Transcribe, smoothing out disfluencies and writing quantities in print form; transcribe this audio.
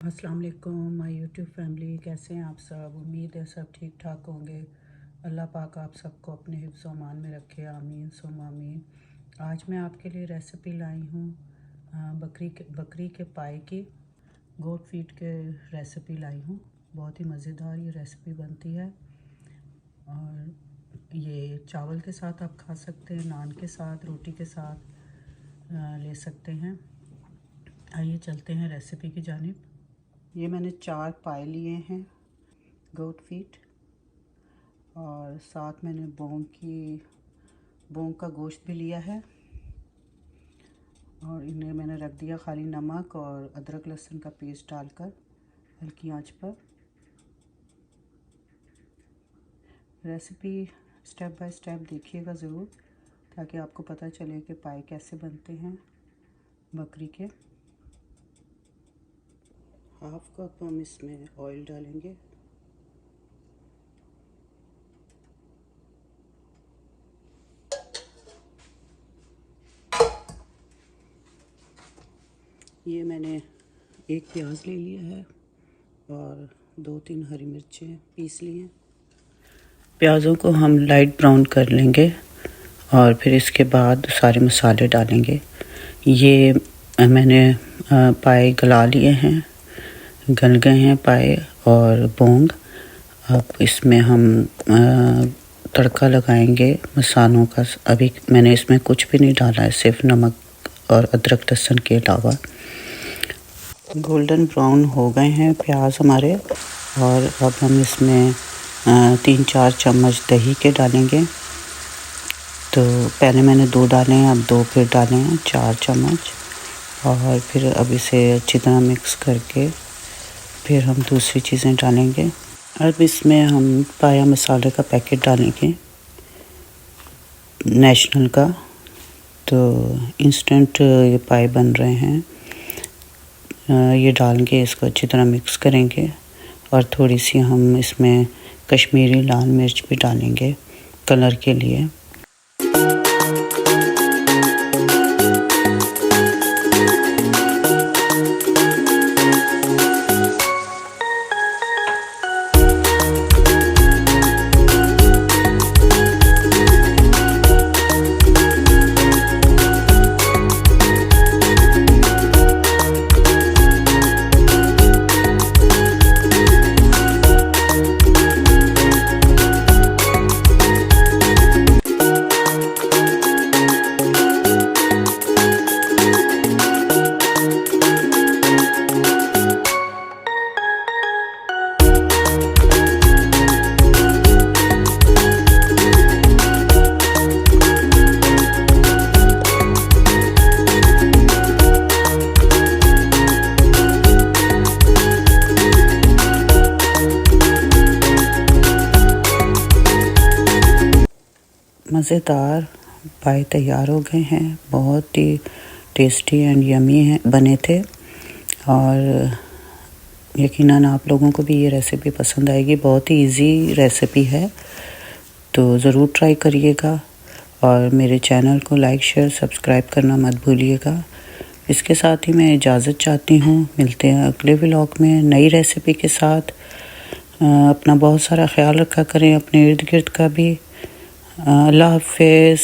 अस्सलाम वालेकुम my YouTube family, कैसे हैं आप सब। उम्मीद है सब ठीक ठाक होंगे। अल्लाह पाक आप सबको अपने हिफ्ज़ व अमान में रखे, आमीन सुम आमीन। आज मैं आपके लिए रेसिपी लाई हूँ बकरी के पाए की, गोट फीट के रेसिपी लाई हूँ। बहुत ही मज़ेदार ये रेसिपी बनती है और ये चावल के साथ आप खा सकते हैं, नान के साथ, रोटी के साथ ले सकते हैं। आइए चलते हैं रेसिपी की जानिब। ये मैंने 4 पाए लिए हैं गोट फीट, और साथ मैंने बोंग का गोश्त भी लिया है, और इन्हें मैंने रख दिया खाली नमक और अदरक लहसुन का पेस्ट डालकर हल्की आंच पर। रेसिपी स्टेप बाय स्टेप देखिएगा ज़रूर, ताकि आपको पता चले कि पाए कैसे बनते हैं बकरी के। हाफ कप हम इसमें ऑयल डालेंगे। ये मैंने एक प्याज ले लिया है और 2-3 हरी मिर्चें पीस ली हैं। प्याज़ों को हम लाइट ब्राउन कर लेंगे और फिर इसके बाद सारे मसाले डालेंगे। ये मैंने पाए गला लिए हैं, गल गए हैं पाए और बोंग। अब इसमें हम तड़का लगाएंगे मसालों का। अभी मैंने इसमें कुछ भी नहीं डाला है, सिर्फ नमक और अदरक लहसुन के अलावा। गोल्डन ब्राउन हो गए हैं प्याज हमारे, और अब हम इसमें 3-4 चम्मच दही के डालेंगे। तो पहले मैंने 2 डाले हैं, अब 2 फिर डाले हैं 4 चम्मच। और फिर अब इसे अच्छी तरह मिक्स करके फिर हम दूसरी चीज़ें डालेंगे। अब इसमें हम पाया मसाले का पैकेट डालेंगे, नेशनल का। तो इंस्टेंट ये पाए बन रहे हैं। ये डाल के इसको अच्छी तरह मिक्स करेंगे, और थोड़ी सी हम इसमें कश्मीरी लाल मिर्च भी डालेंगे कलर के लिए। मज़ेदार पाए तैयार हो गए हैं। बहुत ही टेस्टी एंड यमी बने थे, और यकीनन आप लोगों को भी ये रेसिपी पसंद आएगी। बहुत ही इजी रेसिपी है, तो ज़रूर ट्राई करिएगा। और मेरे चैनल को लाइक शेयर सब्सक्राइब करना मत भूलिएगा। इसके साथ ही मैं इजाज़त चाहती हूँ। मिलते हैं अगले व्लॉग में नई रेसिपी के साथ। अपना बहुत सारा ख्याल रखा करें, अपने इर्द गिर्द का भी। अल्लाह हाफ़िज़।